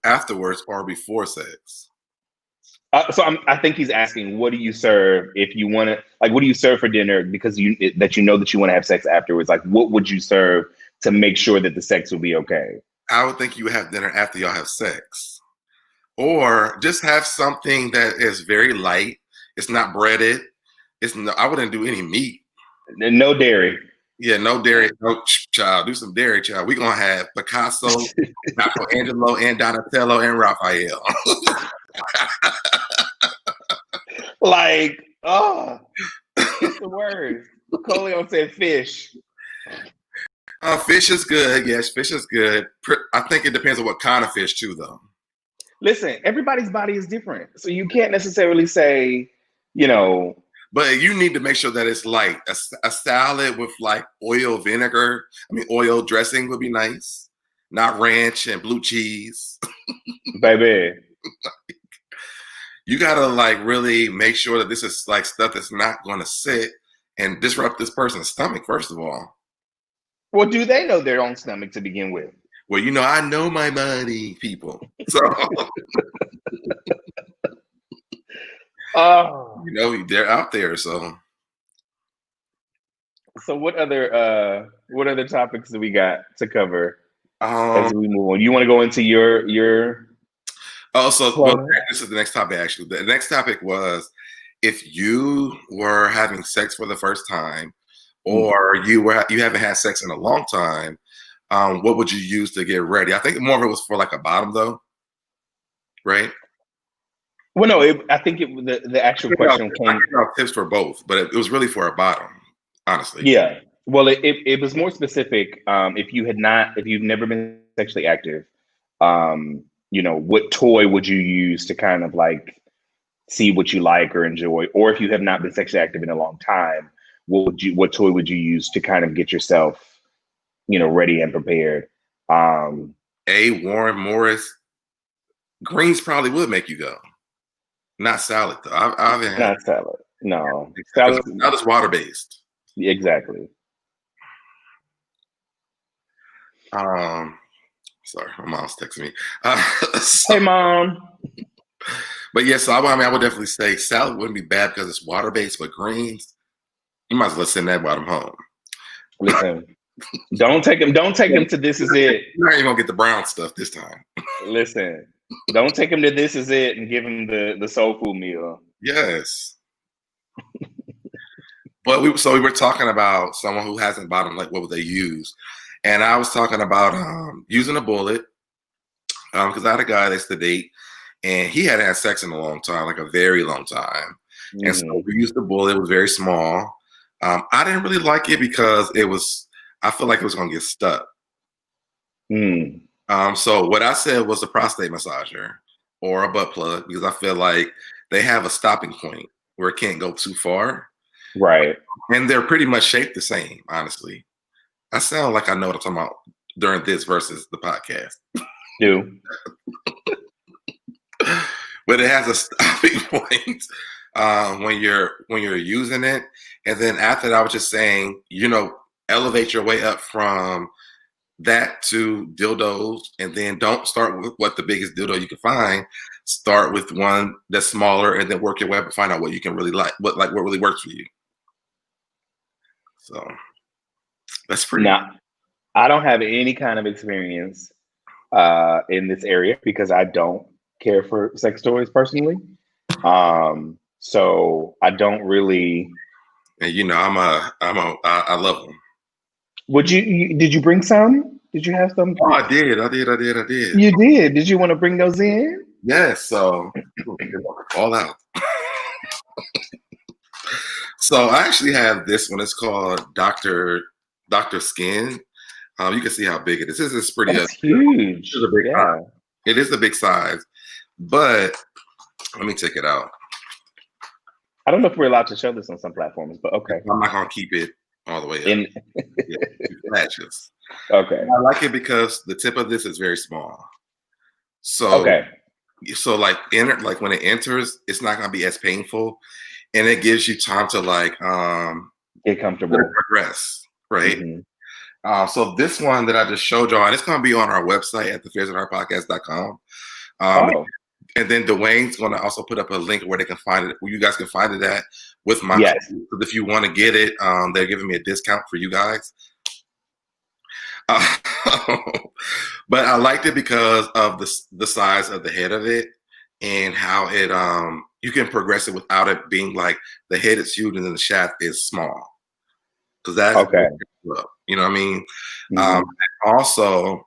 Afterwards or before sex? I think he's asking, what do you serve if you want to, like, what do you serve for dinner because you know that you want to have sex afterwards? Like, what would you serve to make sure that the sex will be okay? I would think you would have dinner after y'all have sex, or just have something that is very light. It's not breaded. I wouldn't do any meat. No dairy. Yeah, no dairy. No, child. Do some dairy, child. We're going to have Picasso, Michelangelo, and Donatello, and Raphael. Like, what's the word? Coleo said fish. Fish is good. Yes, fish is good. I think it depends on what kind of fish, too, though. Listen, everybody's body is different. So you can't necessarily say, you know. But you need to make sure that it's light. A salad with like oil dressing would be nice. Not ranch and blue cheese. Baby. You gotta like really make sure that this is like stuff that's not gonna sit and disrupt this person's stomach, first of all. Well, do they know their own stomach to begin with? Well, you know, I know my body, people. So you know, they're out there. So what other topics do we got to cover as we move on? You want to go into your this is the next topic. Actually, the next topic was if you were having sex for the first time, or you haven't had sex in a long time, what would you use to get ready? I think more of it was for like a bottom, though, right? Well, no, I think the actual question came. Tips for both, but it was really for a bottom, honestly. Yeah. Well, it was more specific. If you've never been sexually active, you know, what toy would you use to kind of like see what you like or enjoy? Or if you have not been sexually active in a long time, what toy would you use to kind of get yourself, you know, ready and prepared? Warren Morris, greens probably would make you go. Not salad though. I haven't had not salad. No, salad. Not as water based. Exactly. Sorry, my mom's texting me. Hey, Mom. But yeah, so I would definitely say salad wouldn't be bad because it's water based, but greens, you might as well send that bottom home. Listen, don't take him to This Is It. You're not even gonna get the brown stuff this time. Listen, don't take him to This Is It and give him the soul food meal. Yes. But we were talking about someone who hasn't bottomed, like what would they use? And I was talking about using a bullet, because I had a guy that's to date, and he hadn't had sex in a long time, like a very long time. Mm. And so we used the bullet. It was very small. I didn't really like it because I feel like it was going to get stuck. Mm. So what I said was a prostate massager or a butt plug, because I feel like they have a stopping point where it can't go too far. Right. And they're pretty much shaped the same, honestly. I sound like I know what I'm talking about during this versus the podcast. Do. But it has a stopping point when you're using it. And then after that, I was just saying, you know, elevate your way up from that to dildos, and then don't start with what the biggest dildo you can find. Start with one that's smaller, and then work your way up and find out what you can really like, what really works for you. So that's pretty. Now, I don't have any kind of experience in this area because I don't care for sex toys personally. So I don't really. And you know, I love them. Did you bring some? Did you have some? Oh, I did. You did. Did you want to bring those in? Yes. So all out. So I actually have this one. It's called Doctor Skin. You can see how big it is. This is pretty. That's huge. This is a big Yeah. size. It is a big size, but let me check it out. I don't know if we're allowed to show this on some platforms, but okay. I'm not gonna keep it all the way up. Flashes. Okay. I like it because the tip of this is very small. So Okay. So like when it enters, it's not gonna be as painful, and it gives you time to Get comfortable. progress, right? Mm-hmm. So this one that I just showed y'all, and it's gonna be on our website at thefierceandheartpodcast.com. And then Dwayne's gonna also put up a link where they can find it, where you guys can find it at with my Yes. code. So if you want to get it, they're giving me a discount for you guys. But I liked it because of the size of the head of it and how it you can progress it without it being like the head is huge and then the shaft is small. Because that's okay. You know what I mean? Mm-hmm. Also,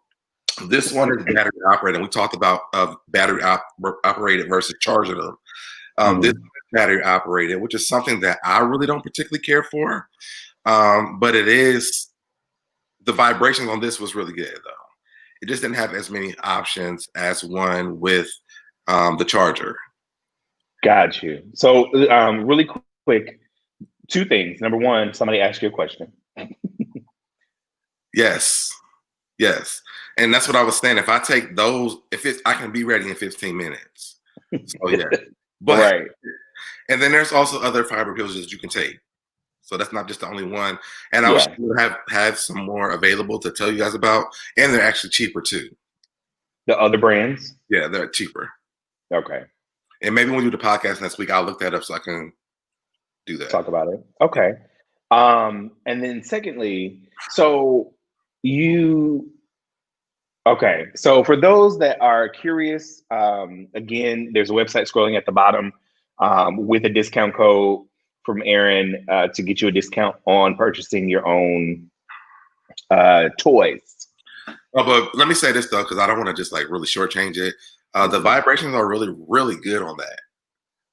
this one is battery operated. We talked about battery operated versus charging them. This is battery operated, which is something that I really don't particularly care for. But it is, the vibrations on this was really good though. It just didn't have as many options as one with the charger. Got you. So really quick, two things. Number one, somebody asked you a question. Yes. And that's what I was saying. If I take those, I can be ready in 15 minutes. So yeah. But right. And then there's also other fiber pills that you can take. So that's not just the only one. And I wish we would have some more available to tell you guys about. And they're actually cheaper too. The other brands? Yeah, they're cheaper. Okay. And maybe when we do the podcast next week, I'll look that up so I can do that. Talk about it. Okay. And then secondly, so for those that are curious, again, there's a website scrolling at the bottom with a discount code from Aaron to get you a discount on purchasing your own toys. Oh, but let me say this though, because I don't want to just like really shortchange it. The vibrations are really, really good on that.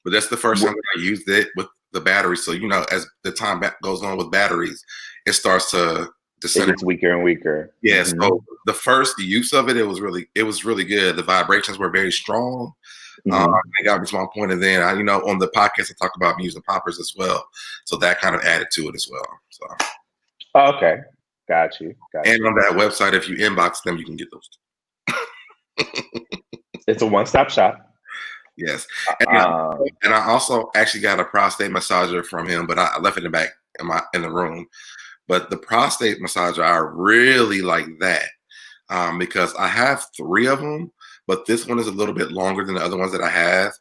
But that's the first time that I used it with the battery. So, you know, as the time goes on with batteries, it starts to it gets weaker and weaker. Yeah. So the first use of it, it was really good. The vibrations were very strong. They got me to my point. And then you know, on the podcast, I talked about me using poppers as well. So that kind of added to it as well. So okay. Got you. And on that website, if you inbox them, you can get those too. It's a one-stop shop. Yes. And I also actually got a prostate massager from him, but I left it in the back in the room. But the prostate massager, I really like that because I have 3 of them, but this one is a little bit longer than the other ones that I have.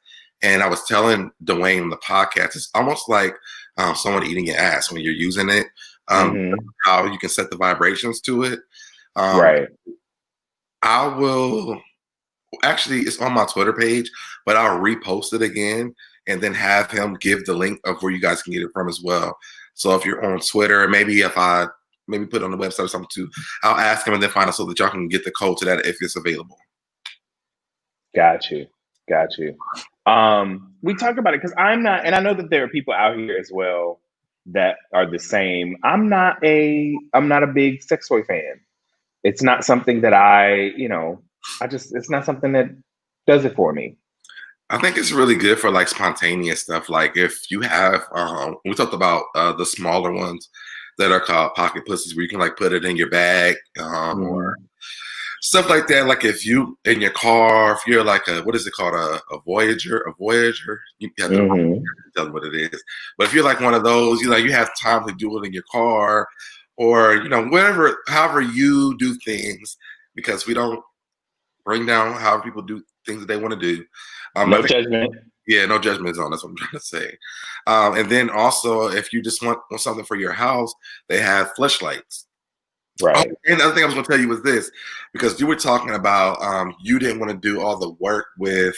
And I was telling Dwayne on the podcast, it's almost like someone eating your ass when you're using it. How you can set the vibrations to it. Right. I will actually, it's on my Twitter page, but I'll repost it again and then have him give the link of where you guys can get it from as well. So if you're on Twitter, maybe if I put it on the website or something too, I'll ask him and then find out so that y'all can get the code to that if it's available. Got you. We talk about it because I'm not, and I know that there are people out here as well that are the same. I'm not a big sex toy fan. It's not something that it's not something that does it for me. I think it's really good for like spontaneous stuff. Like if you have, we talked about the smaller ones that are called pocket pussies, where you can like put it in your bag or stuff like that. Like if you in your car, if you're like what is it called, a Voyager, you have to tell them what it is. But if you're like one of those, you have time to do it in your car, or however you do things, because we don't bring down how people do things that they want to do. No judgment. Yeah, no judgment zone. That's what I'm trying to say. And then also, if you just want something for your house, they have fleshlights. Right. Oh, and the other thing I was going to tell you was this, because you were talking about you didn't want to do all the work with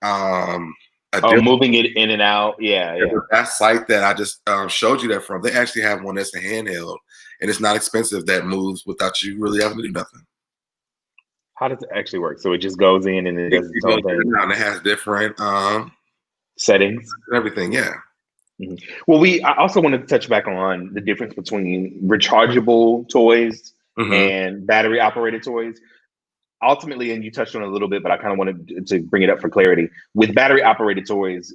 moving it in and out. Yeah. That site that I just showed you that from, they actually have one that's a handheld, and it's not expensive. That moves without you really having to do nothing. How does it actually work? So it just goes in and it does its own thing. And it has different settings, everything. Yeah. Mm-hmm. Well, I also wanted to touch back on the difference between rechargeable toys and battery operated toys. Ultimately, and you touched on it a little bit, but I kind of wanted to bring it up for clarity. With battery operated toys,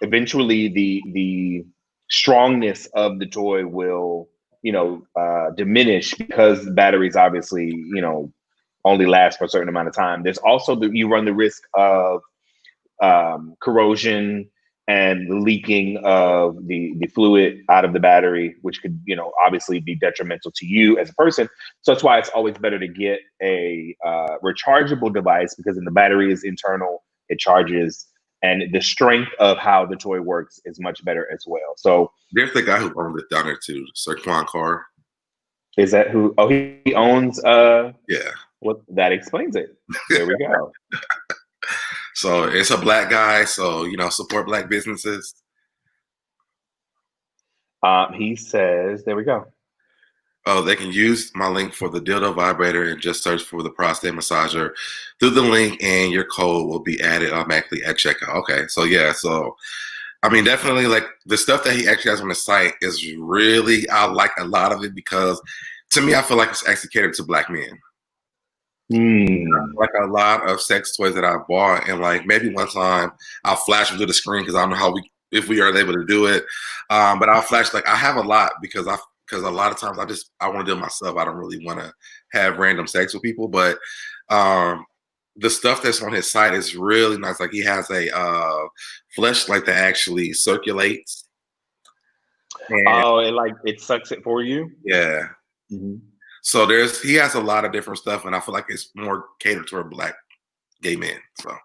eventually the strongness of the toy will, diminish because batteries obviously, only last for a certain amount of time. There's also you run the risk of corrosion and the leaking of the fluid out of the battery, which could, obviously be detrimental to you as a person. So that's why it's always better to get a rechargeable device, because then the battery is internal, it charges, and the strength of how the toy works is much better as well. So there's the guy who owned it down there too, Saquon Carr. Is that who? Oh, he owns. Yeah. Well, that explains it. There we go. So it's a black guy, so support black businesses. He says, there we go. Oh, they can use my link for the dildo vibrator and just search for the prostate massager through the link, and your code will be added automatically at checkout. Okay, so yeah, I mean, definitely, like, the stuff that he actually has on the site is really, I like a lot of it, because to me, I feel like it's actually catered to black men. Like a lot of sex toys that I bought, and like maybe one time I'll flash them to the screen because I don't know if we are able to do it. But I'll flash, like, I have a lot because a lot of times I want to do it myself. I don't really want to have random sex with people. But the stuff that's on his site is really nice. Like, he has a fleshlight that actually circulates. And it sucks it for you? Yeah. Mm-hmm. So he has a lot of different stuff, and I feel like it's more catered toward black gay men. So,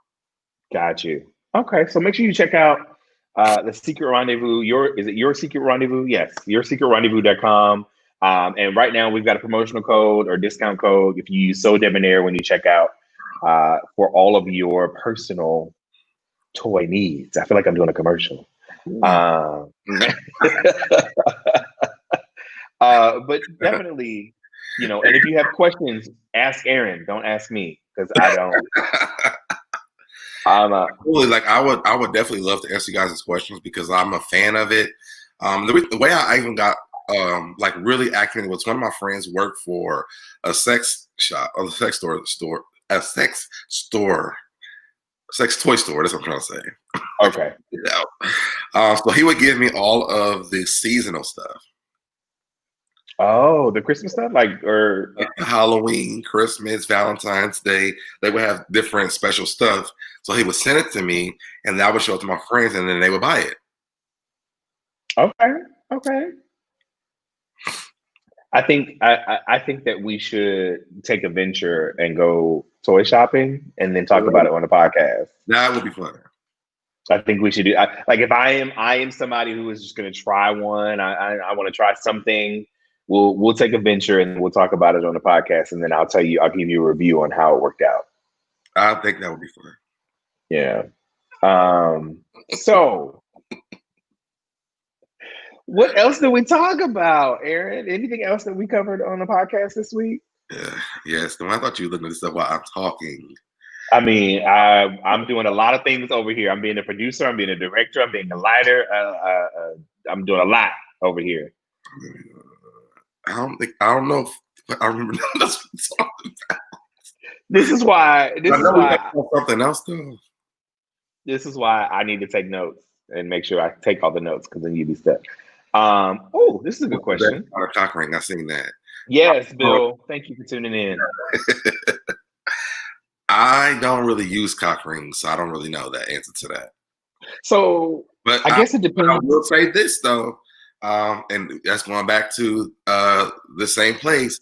got you. Okay, so make sure you check out the Secret Rendezvous. Is it Your Secret Rendezvous? Yes, yoursecretrendezvous.com. And right now we've got a promotional code or discount code if you use So Debonair when you check out for all of your personal toy needs. I feel like I'm doing a commercial. But definitely. And if you have questions, ask Aaron. Don't ask me, because I don't. Really, like, I would definitely love to answer you guys' questions because I'm a fan of it. The way I even got really accurate was one of my friends worked for a sex shop, a sex toy store. That's what I'm trying to say. Okay. So he would give me all of the seasonal stuff. Oh, the Christmas stuff, or Halloween, Christmas, Valentine's Day. They would have different special stuff. So he would send it to me, and I would show it to my friends, and then they would buy it. Okay. I think that we should take a venture and go toy shopping, and then talk about it on the podcast. That would be fun. I think we should do. If I am somebody who is just going to try one. I want to try something. We'll take a venture and we'll talk about it on the podcast, and then I'll give you a review on how it worked out. I think that would be fun. Yeah. So what else did we talk about, Aaron? Anything else that we covered on the podcast this week? Yeah. Yes. No, I thought you were looking at this stuff while I'm talking. I mean, I'm doing a lot of things over here. I'm being a producer. I'm being a director. I'm being a lighter. I'm doing a lot over here. I don't know if I remember what we're talking about. This is why something else though. This is why I need to take notes and make sure I take all the notes, because then you be stuck. Oh, this is a good question. On a cock ring, I've seen that. Yes, Bill. Thank you for tuning in. I don't really use cock rings, so I don't really know the answer to that. So, but I guess it depends. I will say this though. And that's going back to the same place.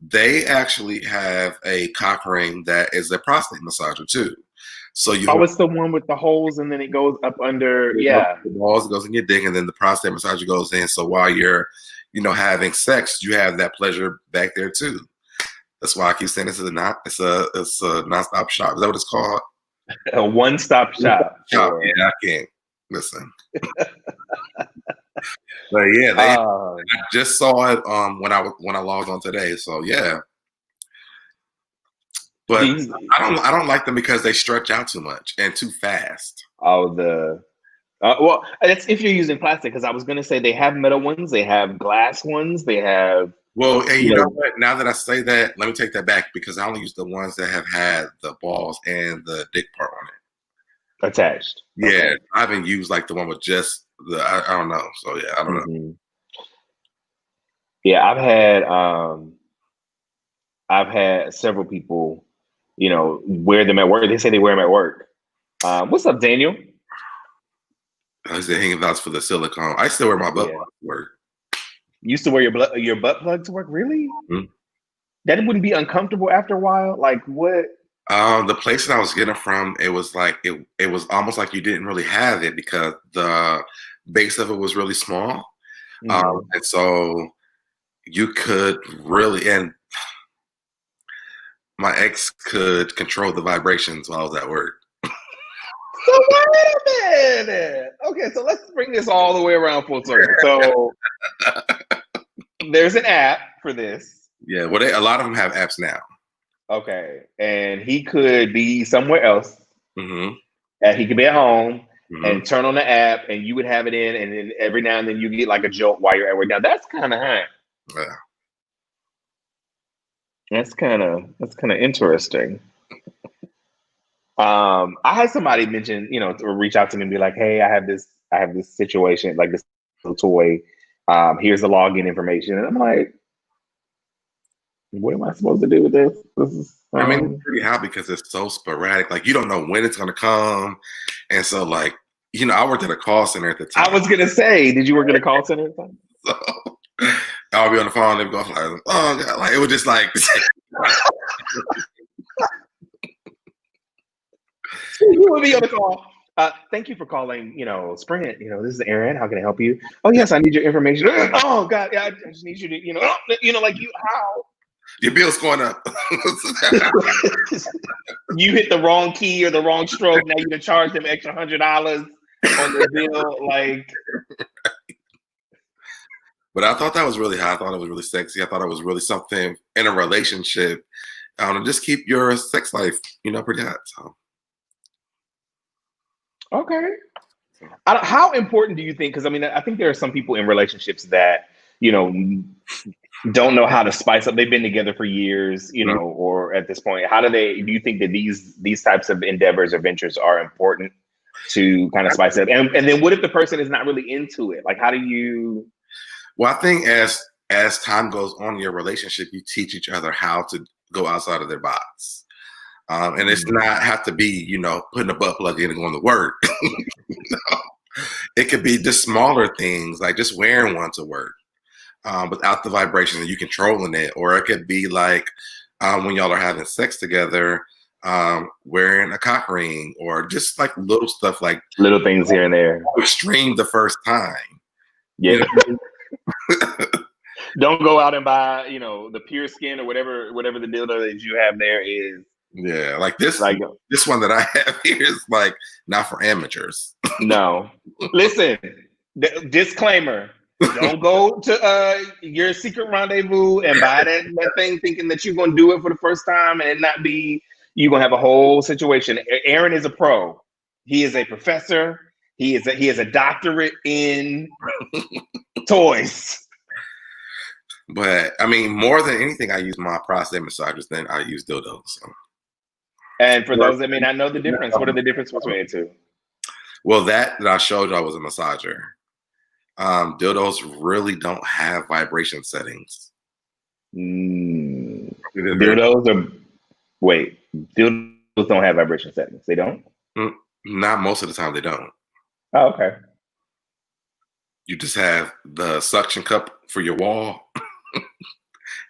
They actually have a cock ring that is a prostate massager too. So it's the one with the holes and then it goes up under. Yeah, the balls goes in your dick, and then the prostate massager goes in. So while you're, having sex, you have that pleasure back there too. That's why I keep saying it's a nonstop shop. Is that what it's called? A one-stop shop. Yeah, I can't listen. But yeah, I Uh, just saw it when I logged on today. So yeah, but these I don't like them because they stretch out too much and too fast. oh the well, that's if you're using plastic. Because I was gonna say they have metal ones, they have glass ones, they have Well, and you you know know what? Now that I say that, let me take that back because I only use the ones that have had the balls and the dick part on it. attached. Yeah, Okay. I haven't used like the one with just the. I don't know. So yeah, I don't know. Hmm. Yeah, I've had several people, wear them at work. They say they wear them at work. What's up, Daniel? I was hanging thoughts for the silicone. I still wear my butt Yeah, plug to work. you used to wear your butt plug to work. Really? Mhm. That wouldn't be uncomfortable after a while. Like what? The place that I was getting it from, it was like it was almost like you didn't really have it because the base of it was really small, Hmm. and so you could really and my ex could control the vibrations while I was at work. So wait a minute. Okay, so let's bring this all the way around full circle. So there's an app for this. Yeah, well, a lot of them have apps now. Okay, and he could be somewhere else. Hmm. He could be at home Hmm. and turn on the app, and you would have it in, and then every now and then you get like a jolt while you're at work. Now that's kind of hot. Yeah. That's kind of interesting. I had somebody mention, or reach out to me and be like, "Hey, I have this situation, like this little toy. Here's the login information," and I'm like, "What am I supposed to do with this?" This is, I mean, it's pretty hot because it's so sporadic. Like you don't know when it's gonna come, and so like I worked at a call center at the I time, was gonna say, did you work at a call center? so I'll be on the phone and go like, "Oh god!" Like it was just like, You would be on the call. Thank you for calling, Sprint. This is Aaron. How can I help you? Oh, yes, I need your information. Oh, God, yeah, I just need you to, like how your bill's going up. you hit the wrong key or the wrong stroke. Now you to charge them extra $100 on their bill. Like, But I thought that was really hot. I thought it was really sexy. I thought it was really something in a relationship. Just keep your sex life, pretty hot. So. okay. How important do you think? Because I mean, I think there are some people in relationships that, you know, don't know how to spice up. They've been together for years, Mhm. or at this point, do you think that these types of endeavors or ventures are important to kind of spice it up? And then what if the person is not really into it? Like, how do you? Well, I think as time goes on in your relationship, you teach each other how to go outside of their box. And it's Mhm. not have to be, putting a butt plug in and going to work. No. It could be just smaller things like just wearing one to work without the vibrations and you controlling it. Or it could be like when y'all are having sex together, wearing a cock ring or just like little stuff like Little things here and there? extreme the first time. Yeah. You know, Don't go out and buy, the pure skin or whatever the dildo that you have there is. yeah, like this Like, this one that I have here is like not for amateurs. no. Listen, disclaimer. Don't go to your secret rendezvous and buy that thing thinking that you're gonna do it for the first time and it not be you're gonna have a whole situation. Aaron is a pro. He is a professor. He is a doctorate in toys. But I mean, more than anything, I use my prostate massagers than I use dildos. So. And for those that may not know the difference, what are the differences between the two? Well, that I showed you I was a massager. Dildos really don't have vibration settings. Dildos are wait. Dildos don't have vibration settings. They don't. Not most of the time they don't. Oh, okay. You just have the suction cup for your wall,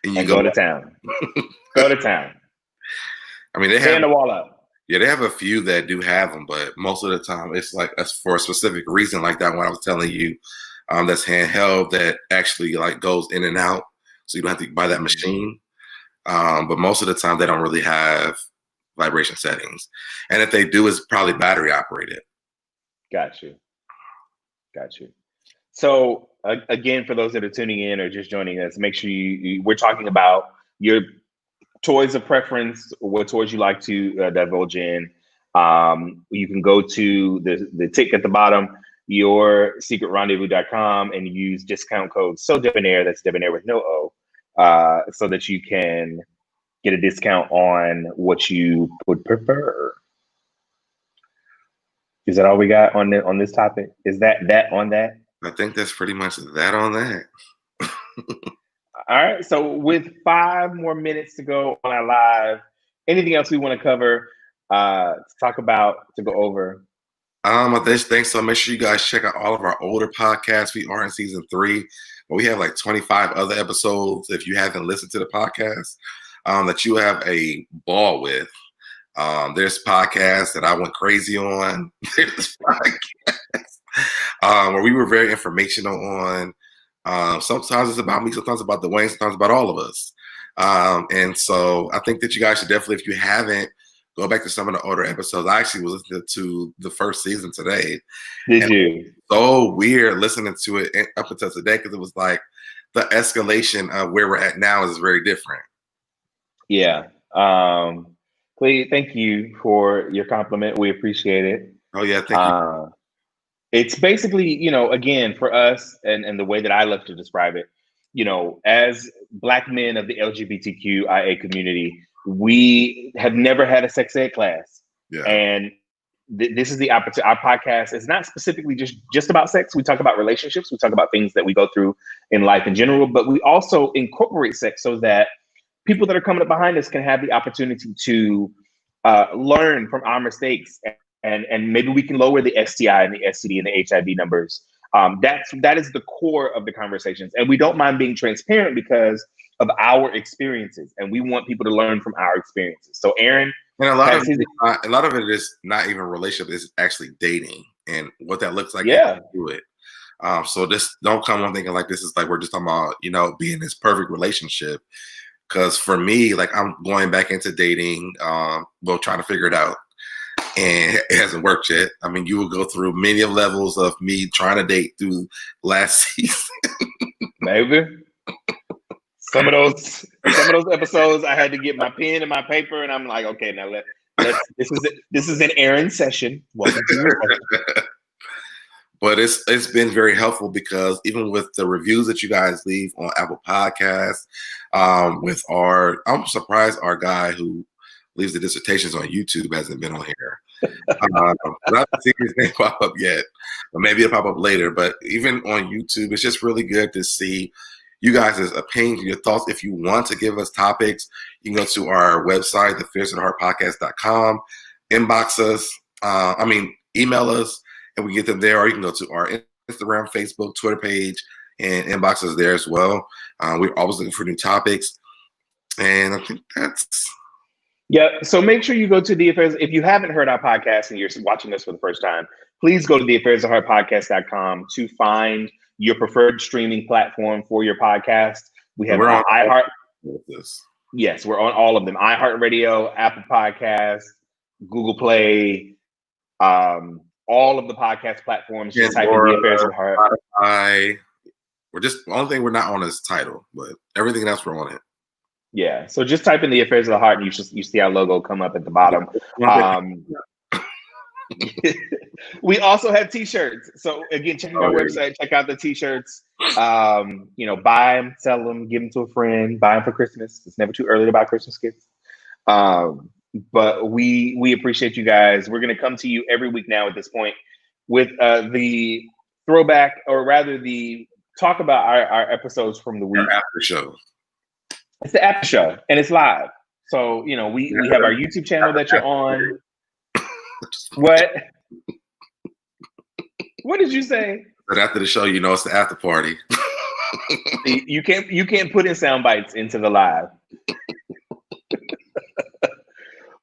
and you And go to town. Go to town. I mean, they Stand have the wall up. yeah, they have a few that do have them, but most of the time it's like for a specific reason, like that one I was telling you, that's handheld that actually like goes in and out, so you don't have to buy that machine. But most of the time they don't really have vibration settings, and if they do, it's probably battery operated. Got you. Got you. So again, for those that are tuning in or just joining us, make sure we're talking about your toys of preference, what toys you like to divulge in. You can go to the tick at the bottom, yoursecretrendezvous.com, and use discount code So Debonair, that's Debonair with no O, so that you can get a discount on what you would prefer. Is that all we got on this topic? Is that on that? I think that's pretty much that on that. All right. So with 5 more minutes to go on our live, anything else we want to cover, to talk about, to go over? Thanks. So make sure you guys check out all of our older podcasts. We are in season 3, but we have like 25 other episodes. If you haven't listened to the podcast, that you have a ball with. There's podcasts that I went crazy on. There's podcasts where we were very informational on. Sometimes it's about me, sometimes about Dwayne, sometimes about all of us. And so I think that you guys should definitely, if you haven't, go back to some of the older episodes. I actually was listening to the first season today. Did you? So weird listening to it up until today, because it was like the escalation of where we're at now is very different. Yeah. Clea, thank you for your compliment. We appreciate it. Oh yeah, thank you. It's basically, again, for us, and the way that I love to describe it, as Black men of the LGBTQIA community, we have never had a sex ed class. Yeah. And this is the opportunity. Our podcast is not specifically just about sex. We talk about relationships. We talk about things that we go through in life in general, but we also incorporate sex so that people that are coming up behind us can have the opportunity to learn from our mistakes. And maybe we can lower the STI and the STD and the HIV numbers. That is the core of the conversations. And we don't mind being transparent because of our experiences. And we want people to learn from our experiences. So Aaron. And a lot of it is not even relationship, it's actually dating and what that looks like. Yeah. Do it. So this don't come on thinking like this is like we're just talking about, being this perfect relationship. Because for me, like I'm going back into dating, trying to figure it out. And it hasn't worked yet. I mean, you will go through many levels of me trying to date through last season. Maybe. Some of those episodes, I had to get my pen and my paper, and I'm like, okay, now let's. This is an Aaron session. Welcome to your session. But it's been very helpful because even with the reviews that you guys leave on Apple Podcasts, I'm surprised our guy who leaves the dissertations on YouTube hasn't been on here. I haven't seen his name pop up yet, or maybe it'll pop up later. But even on YouTube, it's just really good to see you guys' opinions, your thoughts. If you want to give us topics, you can go to our website, thefierceandheartpodcast.com, inbox us, email us, and we get them there. Or you can go to our Instagram, Facebook, Twitter page, and inbox us there as well. We're always looking for new topics. And I think that's... Yeah, so make sure you go to The Affairs. If you haven't heard our podcast and you're watching us for the first time, please go to theaffairsofheartpodcast.com to find your preferred streaming platform for your podcast. We have iHeart. Yes, we're on all of them. iHeartRadio, Apple Podcasts, Google Play, all of the podcast platforms. Just type in The Affairs of the Heart. The only thing we're not on is title, but everything else we're on it. Yeah, so just type in The Affairs of the Heart and you see our logo come up at the bottom. We also have t-shirts. So again, check out our website, check out the t-shirts. Buy them, sell them, give them to a friend, buy them for Christmas. It's never too early to buy Christmas gifts. But we appreciate you guys. We're going to come to you every week now at this point with the throwback, or rather the talk about our episodes from the week. Our after show. It's the after show, and it's live. So, we have our YouTube channel that you're on. What? What did you say? But after the show, it's the after party. You can't put in sound bites into the live.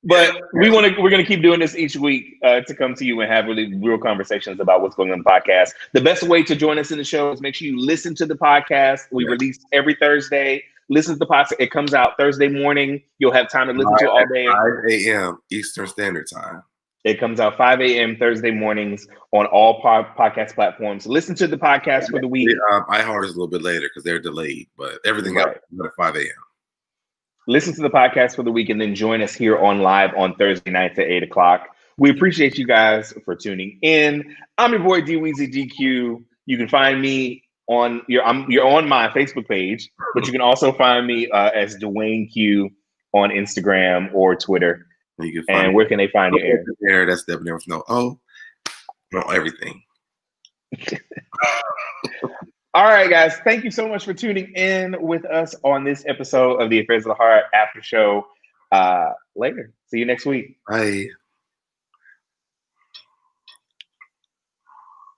But we're gonna keep doing this each week to come to you and have really real conversations about what's going on in the podcast. The best way to join us in the show is make sure you listen to the podcast. We release every Thursday. Listen to the podcast. It comes out Thursday morning. You'll have time to listen to it all day. 5 a.m. Eastern Standard Time. It comes out 5 a.m. Thursday mornings on all podcast platforms. Listen to the podcast for the week. iHeart is a little bit later because they're delayed, but everything else is at 5 a.m. Listen to the podcast for the week and then join us here on live on Thursday nights at 8 o'clock. We appreciate you guys for tuning in. I'm your boy D-Weezy DQ. You can find me on you're on my Facebook page, but you can also find me as Dwayne Q on Instagram or Twitter. And where can they find you, Aaron? There, that's definitely everything. All right, guys. Thank you so much for tuning in with us on this episode of the Affairs of the Heart After Show. Later. See you next week. Bye.